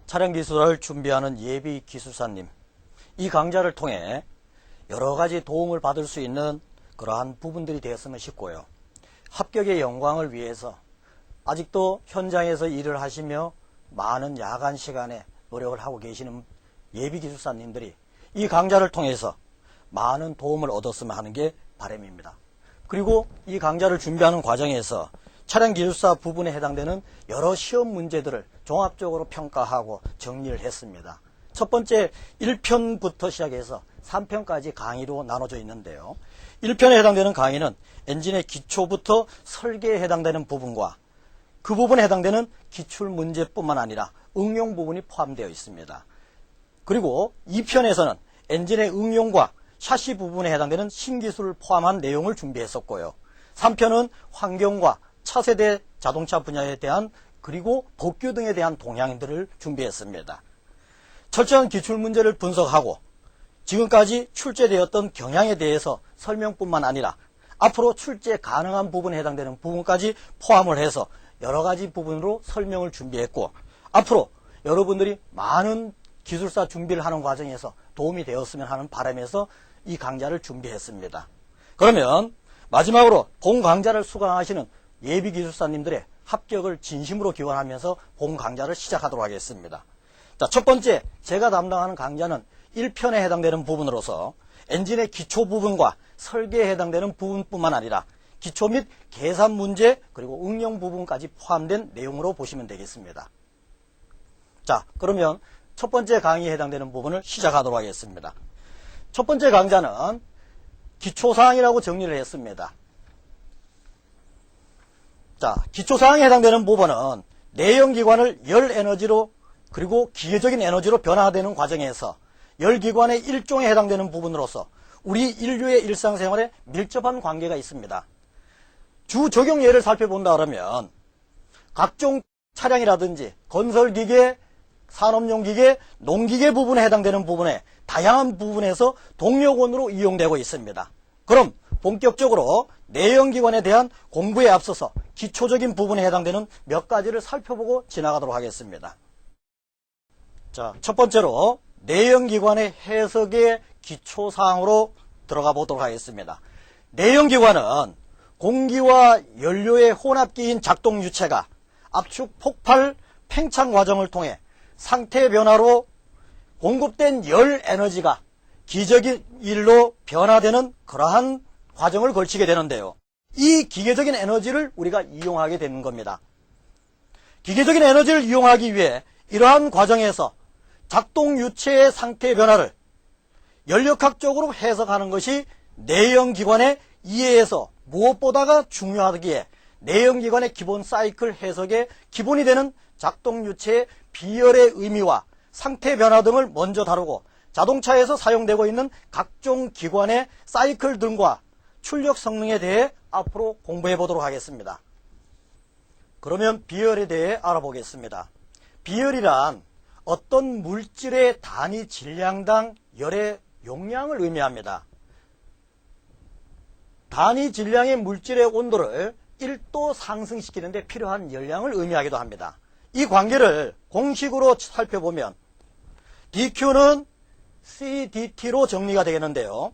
차량기술을 준비하는 예비기술사님, 이 강좌를 통해 여러가지 도움을 받을 수 있는 그러한 부분들이 되었으면 싶고요. 합격의 영광을 위해서 아직도 현장에서 일을 하시며 많은 야간 시간에 노력을 하고 계시는 예비기술사님들이 이 강좌를 통해서 많은 도움을 얻었으면 하는 게 바람입니다. 그리고 이 강좌를 준비하는 과정에서 차량기술사 부분에 해당되는 여러 시험 문제들을 종합적으로 평가하고 정리를 했습니다. 첫 번째 1편부터 시작해서 3편까지 강의로 나눠져 있는데요. 1편에 해당되는 강의는 엔진의 기초부터 설계에 해당되는 부분과 그 부분에 해당되는 기출문제뿐만 아니라 응용 부분이 포함되어 있습니다. 그리고 2편에서는 엔진의 응용과 샤시 부분에 해당되는 신기술을 포함한 내용을 준비했었고요. 3편은 환경과 차세대 자동차 분야에 대한 그리고 법규 등에 대한 동향들을 준비했습니다. 철저한 기출문제를 분석하고 지금까지 출제되었던 경향에 대해서 설명뿐만 아니라 앞으로 출제 가능한 부분에 해당되는 부분까지 포함을 해서 여러가지 부분으로 설명을 준비했고, 앞으로 여러분들이 많은 기술사 준비를 하는 과정에서 도움이 되었으면 하는 바람에서 이 강좌를 준비했습니다. 그러면 마지막으로 본 강좌를 수강하시는 예비기술사님들의 합격을 진심으로 기원하면서 본 강좌를 시작하도록 하겠습니다. 자, 첫 번째 제가 담당하는 강좌는 1편에 해당되는 부분으로서 엔진의 기초 부분과 설계에 해당되는 부분뿐만 아니라 기초 및 계산 문제 그리고 응용 부분까지 포함된 내용으로 보시면 되겠습니다. 자, 그러면 첫 번째 강의에 해당되는 부분을 시작하도록 하겠습니다. 첫 번째 강좌는 기초사항이라고 정리를 했습니다. 자, 기초사항에 해당되는 부분은 내연기관을 열에너지로 그리고 기계적인 에너지로 변화되는 과정에서 열기관의 일종에 해당되는 부분으로서 우리 인류의 일상생활에 밀접한 관계가 있습니다. 주 적용 예를 살펴본다 그러면 각종 차량이라든지 건설기계, 산업용 기계, 농기계 부분에 해당되는 부분에 다양한 부분에서 동력원으로 이용되고 있습니다. 그럼 본격적으로 내연기관에 대한 공부에 앞서서 기초적인 부분에 해당되는 몇 가지를 살펴보고 지나가도록 하겠습니다. 자, 첫 번째로 내연기관의 해석의 기초사항으로 들어가 보도록 하겠습니다. 내연기관은 공기와 연료의 혼합기인 작동유체가 압축, 폭발, 팽창 과정을 통해 상태 변화로 공급된 열 에너지가 기적인 일로 변화되는 그러한 과정을 걸치게 되는데요. 이 기계적인 에너지를 우리가 이용하게 되는 겁니다. 기계적인 에너지를 이용하기 위해 이러한 과정에서 작동유체의 상태 변화를 연력학적으로 해석하는 것이 내연기관의 이해에서 무엇보다가 중요하기에 내연기관의 기본 사이클 해석의 기본이 되는 작동유체의 비열의 의미와 상태 변화 등을 먼저 다루고 자동차에서 사용되고 있는 각종 기관의 사이클 등과 출력 성능에 대해 앞으로 공부해 보도록 하겠습니다. 그러면 비열에 대해 알아보겠습니다. 비열이란 어떤 물질의 단위 질량당 열의 용량을 의미합니다. 단위 질량의 물질의 온도를 1도 상승시키는 데 필요한 열량을 의미하기도 합니다. 이 관계를 공식으로 살펴보면 dQ는 CDT로 정리가 되겠는데요.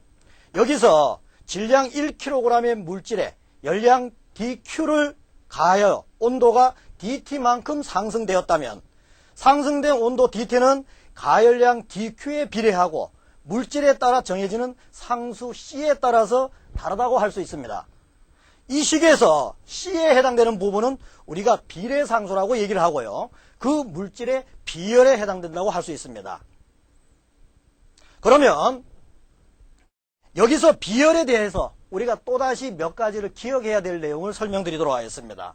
여기서 질량 1kg의 물질에 열량 dQ를 가하여 온도가 dT만큼 상승되었다면 상승된 온도 dT는 가열량 dQ에 비례하고 물질에 따라 정해지는 상수 C에 따라서 다르다고 할 수 있습니다. 이 식에서 C에 해당되는 부분은 우리가 비례상수라고 얘기를 하고요. 그 물질의 비열에 해당된다고 할 수 있습니다. 그러면 여기서 비열에 대해서 우리가 또다시 몇 가지를 기억해야 될 내용을 설명드리도록 하겠습니다.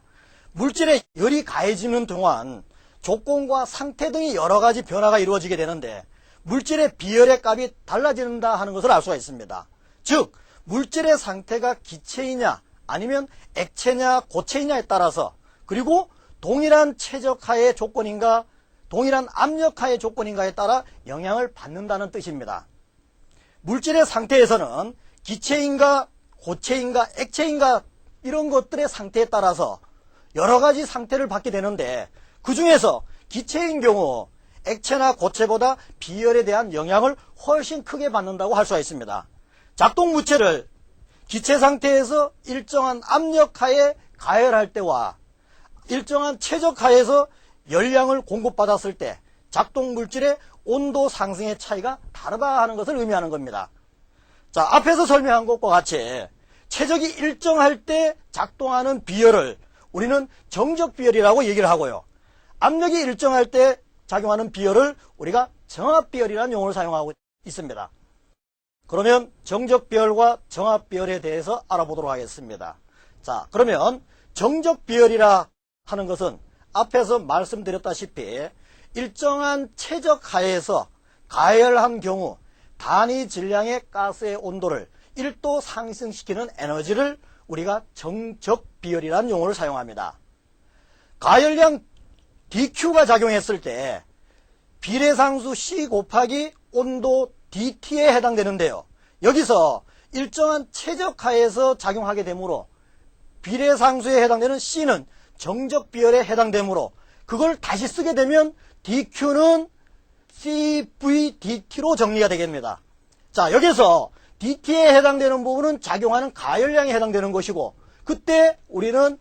물질에 열이 가해지는 동안 조건과 상태 등의 여러 가지 변화가 이루어지게 되는데 물질의 비열의 값이 달라진다 하는 것을 알 수가 있습니다. 즉 물질의 상태가 기체이냐 아니면 액체냐 고체이냐에 따라서 그리고 동일한 최적하의 조건인가 동일한 압력하의 조건인가에 따라 영향을 받는다는 뜻입니다. 물질의 상태에서는 기체인가 고체인가 액체인가 이런 것들의 상태에 따라서 여러 가지 상태를 받게 되는데 그 중에서 기체인 경우 액체나 고체보다 비열에 대한 영향을 훨씬 크게 받는다고 할 수가 있습니다. 작동 물체를 기체 상태에서 일정한 압력하에 가열할 때와 일정한 최적하에서 열량을 공급받았을 때 작동 물질의 온도 상승의 차이가 다르다 하는 것을 의미하는 겁니다. 자, 앞에서 설명한 것과 같이 최적이 일정할 때 작동하는 비열을 우리는 정적 비열이라고 얘기를 하고요. 압력이 일정할 때 작용하는 비열을 우리가 정압 비열이라는 용어를 사용하고 있습니다. 그러면 정적 비열과 정압 비열에 대해서 알아보도록 하겠습니다. 자, 그러면 정적 비열이라 하는 것은 앞에서 말씀드렸다시피 일정한 최적하에서 가열한 경우 단위 질량의 가스의 온도를 1도 상승시키는 에너지를 우리가 정적 비열이라는 용어를 사용합니다. 가열량 dQ가 작용했을 때 비례상수 C 곱하기 온도 dT에 해당되는데요. 여기서 일정한 최적하에서 작용하게 되므로 비례상수에 해당되는 C는 정적 비열에 해당되므로 그걸 다시 쓰게 되면 dQ는 CVdT로 정리가 되겠습니다. 자, 여기서 dT에 해당되는 부분은 작용하는 가열량에 해당되는 것이고 그때 우리는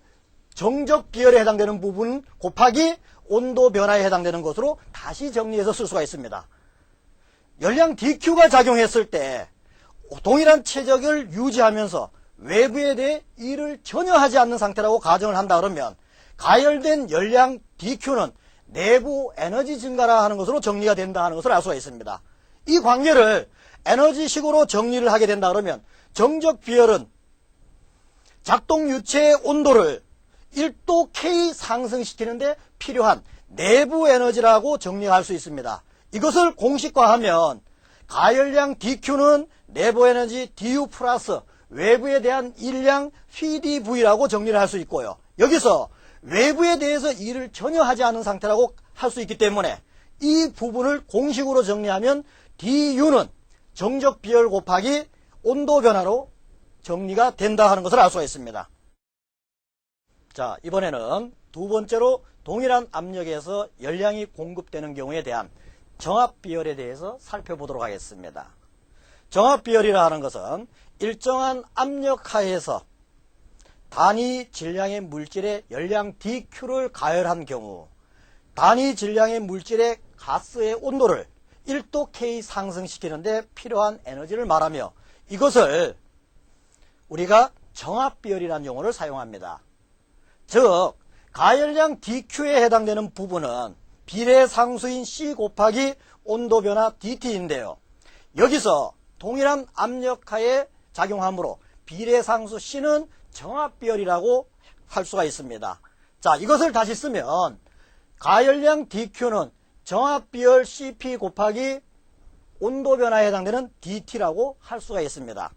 정적 비열에 해당되는 부분 곱하기 온도 변화에 해당되는 것으로 다시 정리해서 쓸 수가 있습니다. 열량 dQ가 작용했을 때 동일한 최적을 유지하면서 외부에 대해 일을 전혀 하지 않는 상태라고 가정을 한다 그러면 가열된 열량 dQ는 내부 에너지 증가라 하는 것으로 정리가 된다 하는 것을 알 수가 있습니다. 이 관계를 에너지식으로 정리를 하게 된다 그러면 정적 비열은 작동 유체의 온도를 1도 K 상승시키는데 필요한 내부 에너지라고 정리할 수 있습니다. 이것을 공식화하면 가열량 dQ는 내부 에너지 du 플러스 외부에 대한 일량 PdV라고 정리를 할 수 있고요. 여기서 외부에 대해서 일을 전혀 하지 않은 상태라고 할 수 있기 때문에 이 부분을 공식으로 정리하면 du는 정적 비열 곱하기 온도 변화로 정리가 된다 하는 것을 알 수가 있습니다. 자, 이번에는 두 번째로 동일한 압력에서 열량이 공급되는 경우에 대한 정압 비열에 대해서 살펴보도록 하겠습니다. 정압 비열이라 하는 것은 일정한 압력 하에서 단위 질량의 물질의 열량 dQ를 가열한 경우 단위 질량의 물질의 가스의 온도를 1도 K 상승시키는데 필요한 에너지를 말하며 이것을 우리가 정압 비열이라는 용어를 사용합니다. 즉 가열량 dQ에 해당되는 부분은 비례상수인 C 곱하기 온도 변화 dT인데요. 여기서 동일한 압력하에 작용하므로 비례상수 C는 정압 비열이라고 할 수가 있습니다. 자, 이것을 다시 쓰면 가열량 dQ는 정압 비열 CP 곱하기 온도 변화에 해당되는 dT라고 할 수가 있습니다.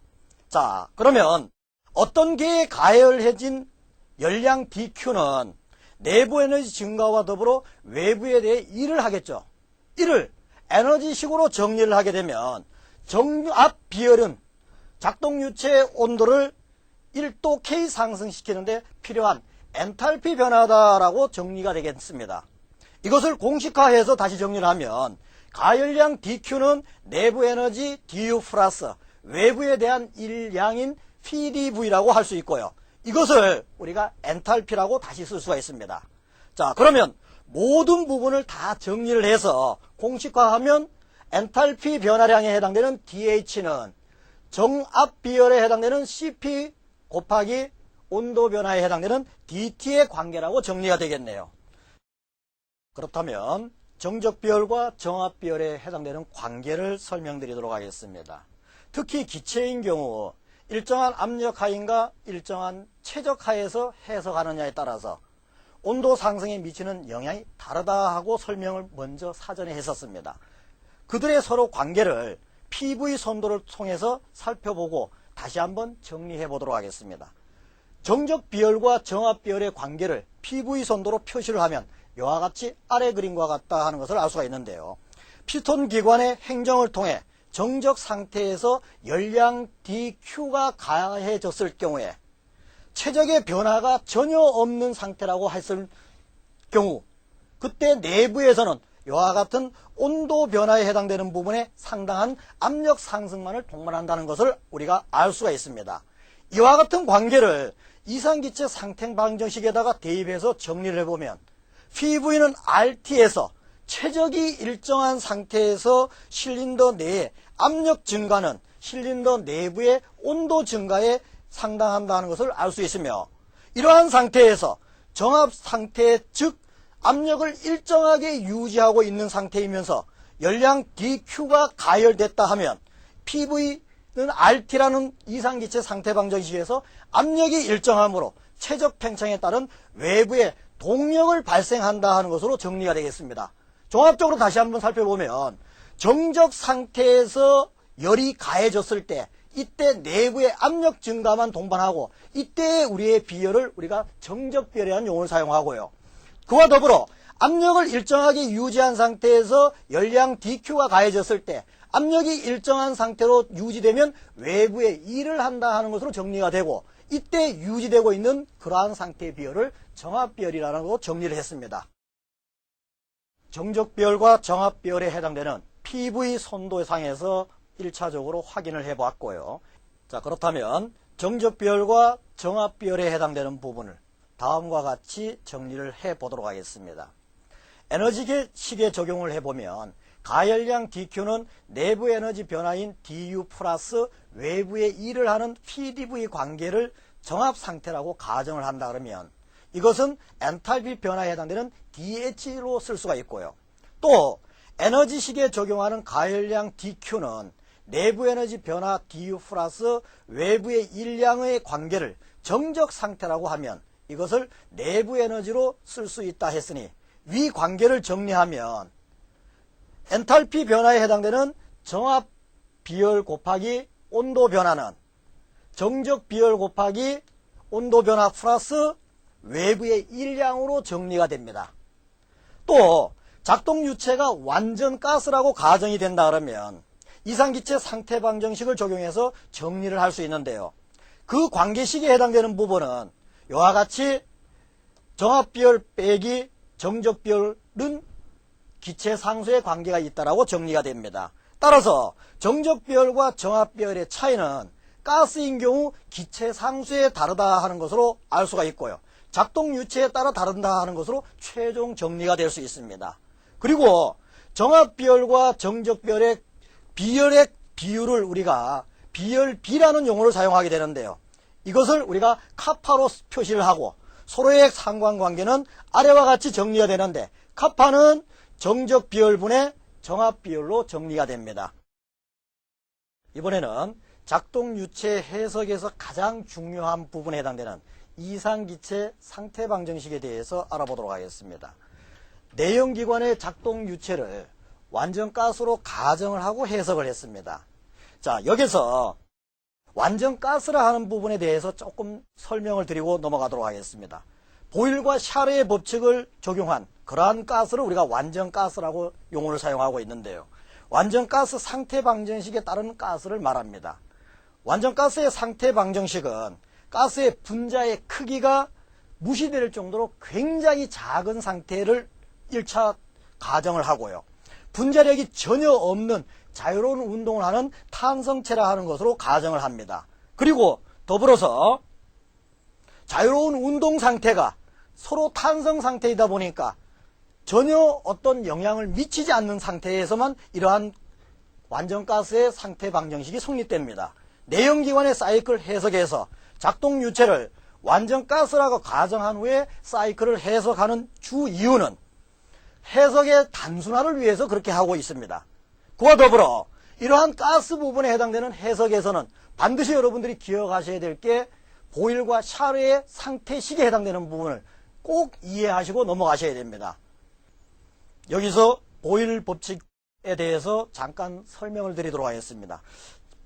자, 그러면 어떤 게 가열해진 열량 dQ는 내부 에너지 증가와 더불어 외부에 대해 일을 하겠죠. 이를 에너지식으로 정리를 하게 되면 정압 비열은 작동 유체의 온도를 1도 K 상승시키는데 필요한 엔탈피 변화다라고 정리가 되겠습니다. 이것을 공식화해서 다시 정리를 하면 가열량 dQ는 내부 에너지 du 플러스 외부에 대한 일량인 PdV라고 할 수 있고요. 이것을 우리가 엔탈피라고 다시 쓸 수가 있습니다. 자, 그러면 모든 부분을 다 정리를 해서 공식화하면 엔탈피 변화량에 해당되는 DH는 정압 비열에 해당되는 CP 곱하기 온도 변화에 해당되는 dT의 관계라고 정리가 되겠네요. 그렇다면 정적 비열과 정압 비열에 해당되는 관계를 설명드리도록 하겠습니다. 특히 기체인 경우 일정한 압력 하인가 일정한 최적 하에서 해석하느냐에 따라서 온도 상승에 미치는 영향이 다르다 하고 설명을 먼저 사전에 했었습니다. 그들의 서로 관계를 PV 선도를 통해서 살펴보고 다시 한번 정리해 보도록 하겠습니다. 정적 비열과 정압 비열의 관계를 PV 선도로 표시를 하면 이와 같이 아래 그림과 같다 하는 것을 알 수가 있는데요. 피스톤 기관의 행정을 통해 정적 상태에서 열량 dQ가 가해졌을 경우에 최적의 변화가 전혀 없는 상태라고 했을 경우 그때 내부에서는 이와 같은 온도 변화에 해당되는 부분에 상당한 압력 상승만을 동반한다는 것을 우리가 알 수가 있습니다. 이와 같은 관계를 이상기체 상태 방정식에다가 대입해서 정리를 해보면 PV는 RT에서 최적이 일정한 상태에서 실린더 내의 압력 증가는 실린더 내부의 온도 증가에 상당한다는 것을 알 수 있으며, 이러한 상태에서 정압 상태, 즉 압력을 일정하게 유지하고 있는 상태이면서 열량 dQ가 가열됐다 하면 PV는 RT라는 이상기체 상태 방정식에서 압력이 일정하므로 최적 팽창에 따른 외부의 동력을 발생한다 하는 것으로 정리가 되겠습니다. 종합적으로 다시 한번 살펴보면 정적 상태에서 열이 가해졌을 때 이때 내부의 압력 증가만 동반하고 이때 우리의 비열을 우리가 정적비열이라는 용어를 사용하고요. 그와 더불어 압력을 일정하게 유지한 상태에서 열량 dQ가 가해졌을 때 압력이 일정한 상태로 유지되면 외부에 일을 한다 하는 것으로 정리가 되고, 이때 유지되고 있는 그러한 상태의 비열을 정압비열이라는 것으로 정리를 했습니다. 정적비열과 정압비열에 해당되는 PV 선도상에서 1차적으로 확인을 해보았고요. 자, 그렇다면 정적비열과 정압비열에 해당되는 부분을 다음과 같이 정리를 해보도록 하겠습니다. 에너지식에 적용을 해보면 가열량 dQ는 내부 에너지 변화인 du 플러스 외부에 일을 하는 PDV 관계를 정압 상태라고 가정을 한다 그러면 이것은 엔탈피 변화에 해당되는 DH로 쓸 수가 있고요. 또 에너지식에 적용하는 가열량 dQ는 내부 에너지 변화 du 플러스 외부의 일량의 관계를 정적 상태라고 하면 이것을 내부 에너지로 쓸 수 있다 했으니, 위 관계를 정리하면 엔탈피 변화에 해당되는 정압 비열 곱하기 온도 변화는 정적 비열 곱하기 온도 변화 플러스 외부의 일량으로 정리가 됩니다. 또 작동 유체가 완전 가스라고 가정이 된다 그러면 이상기체 상태 방정식을 적용해서 정리를 할 수 있는데요. 그 관계식에 해당되는 부분은 이와 같이 정압비열 빼기 정적비열은 기체 상수의 관계가 있다라고 정리가 됩니다. 따라서 정적비열과 정압비열의 차이는 가스인 경우 기체 상수에 다르다 하는 것으로 알 수가 있고요. 작동 유체에 따라 다른다 하는 것으로 최종 정리가 될 수 있습니다. 그리고 정압비열과 정적비열의 비열의 비율을 우리가 비열비라는 용어를 사용하게 되는데요. 이것을 우리가 카파로 표시를 하고 서로의 상관관계는 아래와 같이 정리가 되는데, 카파는 정적 비열분의 정압 비열로 정리가 됩니다. 이번에는 작동 유체 해석에서 가장 중요한 부분에 해당되는 이상기체 상태 방정식에 대해서 알아보도록 하겠습니다. 내연기관의 작동 유체를 완전 가스로 가정을 하고 해석을 했습니다. 자, 여기서 완전 가스라 하는 부분에 대해서 조금 설명을 드리고 넘어가도록 하겠습니다. 보일과 샤르의 법칙을 적용한 그러한 가스를 우리가 완전 가스라고 용어를 사용하고 있는데요. 완전 가스 상태 방정식에 따른 가스를 말합니다. 완전 가스의 상태 방정식은 가스의 분자의 크기가 무시될 정도로 굉장히 작은 상태를 1차 가정을 하고요. 분자력이 전혀 없는 자유로운 운동을 하는 탄성체라 하는 것으로 가정을 합니다. 그리고 더불어서 자유로운 운동 상태가 서로 탄성 상태이다 보니까 전혀 어떤 영향을 미치지 않는 상태에서만 이러한 완전가스의 상태 방정식이 성립됩니다. 내연기관의 사이클 해석에서 작동 유체를 완전가스라고 가정한 후에 사이클을 해석하는 주 이유는 해석의 단순화를 위해서 그렇게 하고 있습니다. 그와 더불어 이러한 가스 부분에 해당되는 해석에서는 반드시 여러분들이 기억하셔야 될 게 보일과 샤르의 상태식에 해당되는 부분을 꼭 이해하시고 넘어가셔야 됩니다. 여기서 보일 법칙에 대해서 잠깐 설명을 드리도록 하겠습니다.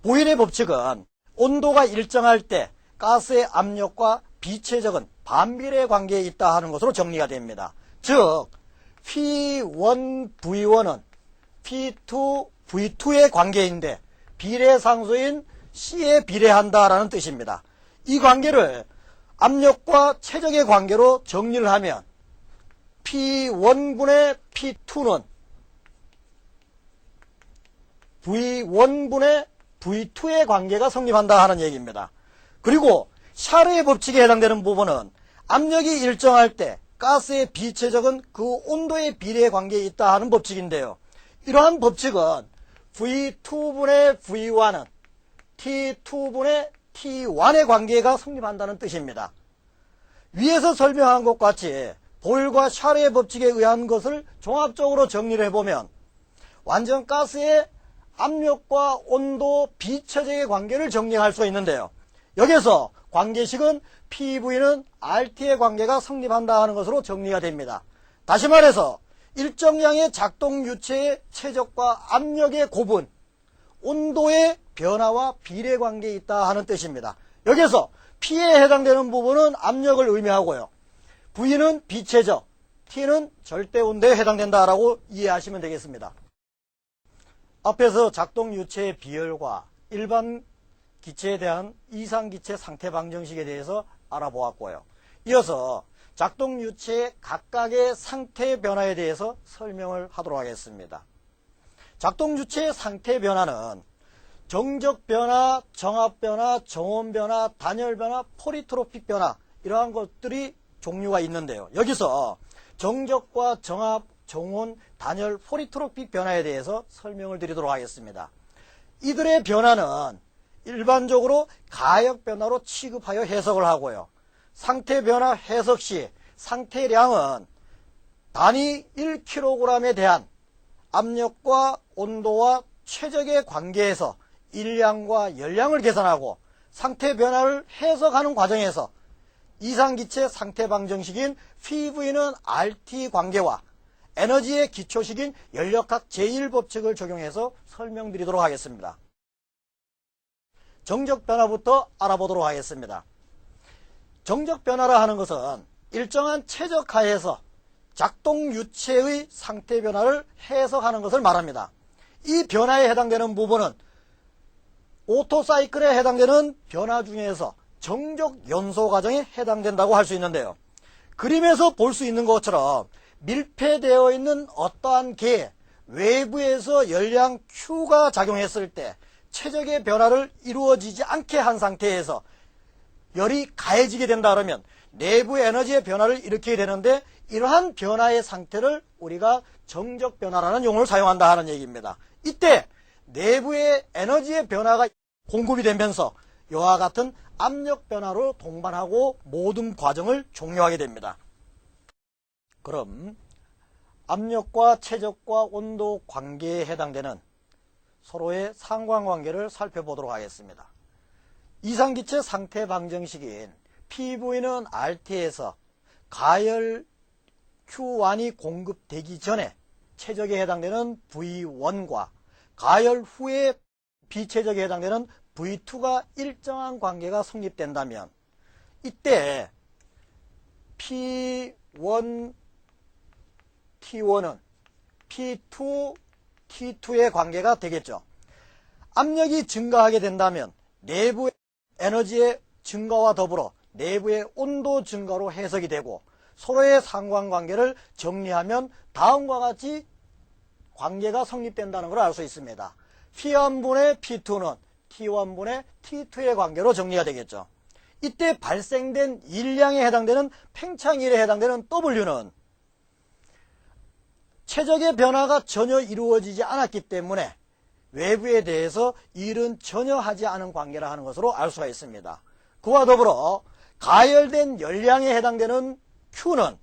보일의 법칙은 온도가 일정할 때 가스의 압력과 비체적은 반비례 관계에 있다 하는 것으로 정리가 됩니다. 즉 P1V1은 P2V2의 관계인데 비례상수인 C에 비례한다라는 뜻입니다. 이 관계를 압력과 최적의 관계로 정리를 하면 P1분의 P2는 V1분의 V2의 관계가 성립한다 하는 얘기입니다. 그리고 샤르의 법칙에 해당되는 부분은 압력이 일정할 때 가스의 비체적은 그 온도의 비례 관계에 있다 하는 법칙인데요. 이러한 법칙은 V2분의 V1은 T2분의 T1의 관계가 성립한다는 뜻입니다. 위에서 설명한 것 같이 보일과 샤르의 법칙에 의한 것을 종합적으로 정리를 해보면 완전 가스의 압력과 온도 비체적의 관계를 정리할 수 있는데요. 여기서 관계식은 PV는 RT의 관계가 성립한다 하는 것으로 정리가 됩니다. 다시 말해서 일정량의 작동 유체의 체적과 압력의 고분, 온도의 변화와 비례 관계에 있다 하는 뜻입니다. 여기서 P에 해당되는 부분은 압력을 의미하고요. V는 비체적, T는 절대 온도에 해당된다라고 이해하시면 되겠습니다. 앞에서 작동 유체의 비열과 일반 기체에 대한 이상기체 상태 방정식에 대해서 알아보았고요. 이어서 작동 유체의 각각의 상태 변화에 대해서 설명을 하도록 하겠습니다. 작동 유체의 상태 변화는 정적 변화, 정압 변화, 정온 변화, 단열 변화, 폴리트로픽 변화 이러한 것들이 종류가 있는데요. 여기서 정적과 정압, 정온, 단열, 폴리트로픽 변화에 대해서 설명을 드리도록 하겠습니다. 이들의 변화는 일반적으로 가역 변화로 취급하여 해석을 하고요. 상태 변화 해석 시 상태량은 단위 1kg에 대한 압력과 온도와 최적의 관계에서 일량과 열량을 계산하고 상태 변화를 해석하는 과정에서 이상기체 상태 방정식인 PV는 RT 관계와 에너지의 기초식인 연력학 제1법칙을 적용해서 설명드리도록 하겠습니다. 정적 변화부터 알아보도록 하겠습니다. 정적 변화라 하는 것은 일정한 최적 하에서 작동 유체의 상태 변화를 해석하는 것을 말합니다. 이 변화에 해당되는 부분은 오토사이클에 해당되는 변화 중에서 정적 연소 과정에 해당된다고 할 수 있는데요. 그림에서 볼 수 있는 것처럼 밀폐되어 있는 어떠한 개에 외부에서 열량 Q가 작용했을 때 최적의 변화를 이루어지지 않게 한 상태에서 열이 가해지게 된다 그러면 내부의 에너지의 변화를 일으키게 되는데 이러한 변화의 상태를 우리가 정적 변화라는 용어를 사용한다 하는 얘기입니다. 이때 내부의 에너지의 변화가 공급이 되면서 이와 같은 압력 변화로 동반하고 모든 과정을 종료하게 됩니다. 그럼 압력과 최적과 온도 관계에 해당되는 서로의 상관관계를 살펴보도록 하겠습니다. 이상기체 상태 방정식인 PV는 RT에서 가열 Q1이 공급되기 전에 최적에 해당되는 V1과 가열 후에 비최적에 해당되는 V2가 일정한 관계가 성립된다면 이때 P1 T1은 P2 T2의 관계가 되겠죠. 압력이 증가하게 된다면 내부의 에너지의 증가와 더불어 내부의 온도 증가로 해석이 되고 서로의 상관관계를 정리하면 다음과 같이 관계가 성립된다는 걸 알 수 있습니다. P1분의 P2는 T1분의 T2의 관계로 정리가 되겠죠. 이때 발생된 일량에 해당되는 팽창일에 해당되는 W는 최적의 변화가 전혀 이루어지지 않았기 때문에 외부에 대해서 일은 전혀 하지 않은 관계라 하는 것으로 알 수가 있습니다. 그와 더불어 가열된 열량에 해당되는 Q는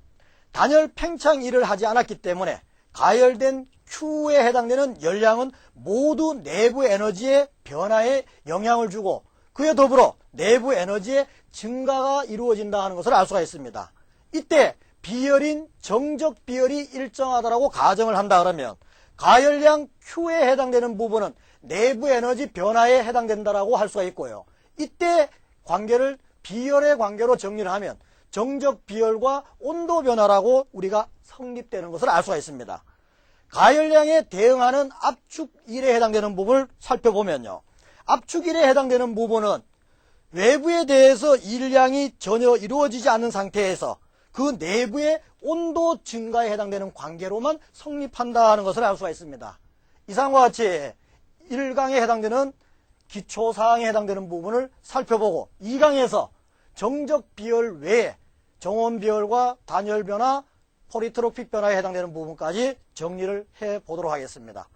단열 팽창 일을 하지 않았기 때문에 가열된 Q에 해당되는 열량은 모두 내부 에너지의 변화에 영향을 주고 그에 더불어 내부 에너지의 증가가 이루어진다 하는 것을 알 수가 있습니다. 이때 비열인 정적 비열이 일정하다라고 가정을 한다 그러면 가열량 Q에 해당되는 부분은 내부 에너지 변화에 해당된다라고 할 수가 있고요. 이때 관계를 비열의 관계로 정리를 하면 정적 비열과 온도 변화라고 우리가 성립되는 것을 알 수가 있습니다. 가열량에 대응하는 압축일에 해당되는 부분을 살펴보면요. 압축일에 해당되는 부분은 외부에 대해서 일량이 전혀 이루어지지 않는 상태에서 그 내부의 온도 증가에 해당되는 관계로만 성립한다 하는 것을 알 수가 있습니다. 이상과 같이 1강에 해당되는 기초사항에 해당되는 부분을 살펴보고 2강에서 정적 비열 외에 정원 비열과 단열 변화, 포리트로픽 변화에 해당되는 부분까지 정리를 해 보도록 하겠습니다.